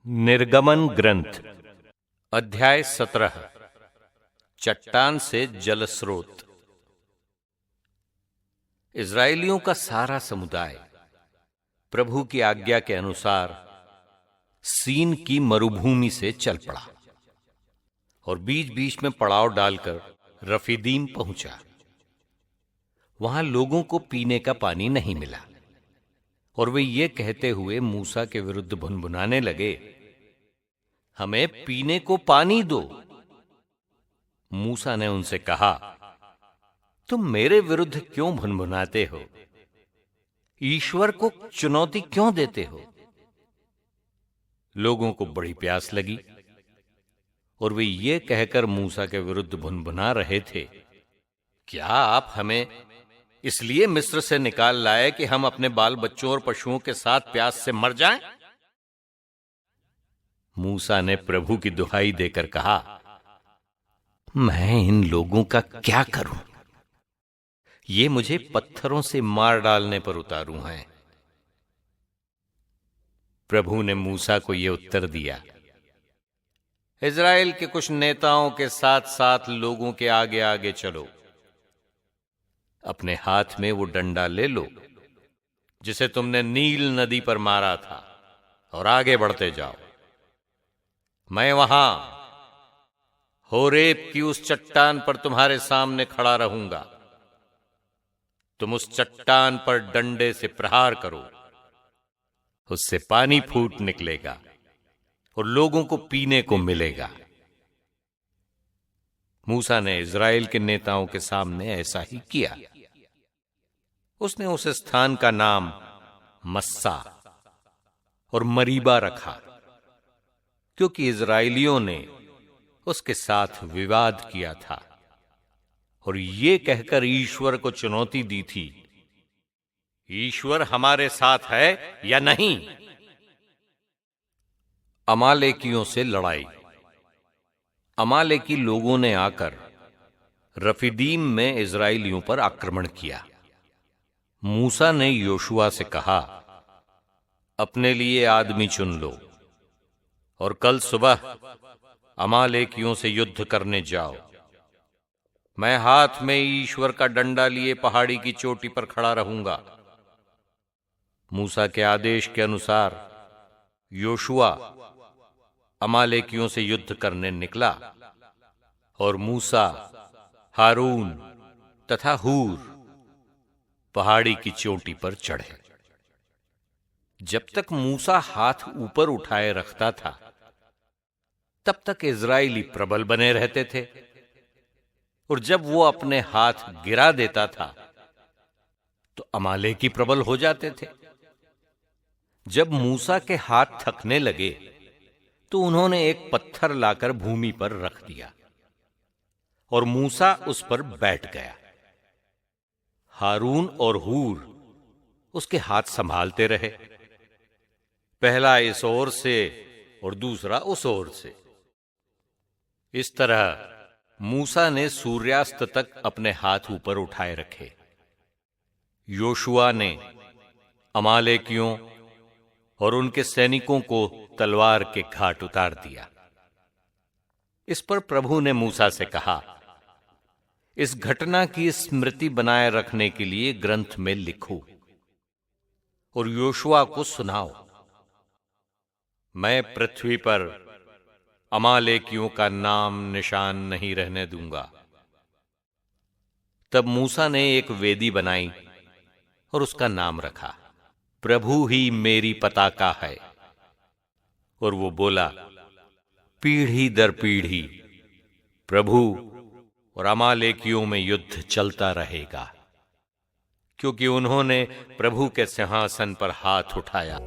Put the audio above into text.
निर्गमन ग्रंथ अध्याय 17 चट्टान से जल स्रोत। इस्राएलियों का सारा समुदाय प्रभु की आज्ञा के अनुसार सीन की मरुभूमि से चल पड़ा और बीच बीच में पड़ाव डालकर रफीदीम पहुंचा। वहां लोगों को पीने का पानी नहीं मिला और वे ये कहते हुए मूसा के विरुद्ध भुनभुनाने लगे, हमें पीने को पानी दो। मूसा ने उनसे कहा, तुम मेरे विरुद्ध क्यों भुनभुनाते हो? ईश्वर को चुनौती क्यों देते हो? लोगों को बड़ी प्यास लगी और वे ये कहकर मूसा के विरुद्ध भुनभुना रहे थे, क्या आप हमें इसलिए मिस्र से निकाल लाए कि हम अपने बाल बच्चों और पशुओं के साथ प्यास से मर जाएं? मूसा ने प्रभु की दुहाई देकर कहा, मैं इन लोगों का क्या करूं? ये मुझे पत्थरों से मार डालने पर उतारू हैं। प्रभु ने मूसा को यह उत्तर दिया, इज़राइल के कुछ नेताओं के साथ साथ लोगों के आगे आगे चलो। अपने हाथ में वो डंडा ले लो जिसे तुमने नील नदी पर मारा था और आगे बढ़ते जाओ। मैं वहां होरेब की उस चट्टान पर तुम्हारे सामने खड़ा रहूंगा। तुम उस चट्टान पर डंडे से प्रहार करो, उससे पानी फूट निकलेगा और लोगों को पीने को मिलेगा। मूसा ने इज़राइल के नेताओं के सामने ऐसा ही किया। उसने उस स्थान का नाम मस्सा और मरीबा रखा, क्योंकि इज़राइलियों ने उसके साथ विवाद किया था और ये कहकर ईश्वर को चुनौती दी थी, ईश्वर हमारे साथ है या नहीं। अमालेकियों से लड़ाई। अमालेकी लोगों ने आकर रफीदीम में इज़राइलियों पर आक्रमण किया। मूसा ने योशुआ से कहा, अपने लिए आदमी चुन लो और कल सुबह अमालेकियों से युद्ध करने जाओ। मैं हाथ में ईश्वर का डंडा लिए पहाड़ी की चोटी पर खड़ा रहूंगा। मूसा के आदेश के अनुसार योशुआ अमालेकियों से युद्ध करने निकला और मूसा, हारून तथा हूर पहाड़ी की चोटी पर चढ़े। जब तक मूसा हाथ ऊपर उठाए रखता था तब तक इज़राइली प्रबल बने रहते थे और जब वो अपने हाथ गिरा देता था तो अमालेकी प्रबल हो जाते थे। जब मूसा के हाथ थकने लगे तो उन्होंने एक पत्थर लाकर भूमि पर रख दिया और मूसा उस पर बैठ गया। हारून और हूर उसके हाथ संभालते रहे, पहला इस ओर से और दूसरा उस ओर से। इस तरह मूसा ने सूर्यास्त तक अपने हाथ ऊपर उठाए रखे। योशुआ ने अमालेकियों और उनके सैनिकों को तलवार के घाट उतार दिया। इस पर प्रभु ने मूसा से कहा, इस घटना की स्मृति बनाए रखने के लिए ग्रंथ में लिखो और योशुआ को सुनाओ। मैं पृथ्वी पर अमालेकियों का नाम निशान नहीं रहने दूंगा। तब मूसा ने एक वेदी बनाई और उसका नाम रखा, प्रभु ही मेरी पताका है। और वो बोला, पीढ़ी दर पीढ़ी प्रभु और अमालेकियों में युद्ध चलता रहेगा, क्योंकि उन्होंने प्रभु के सिंहासन पर हाथ उठाया।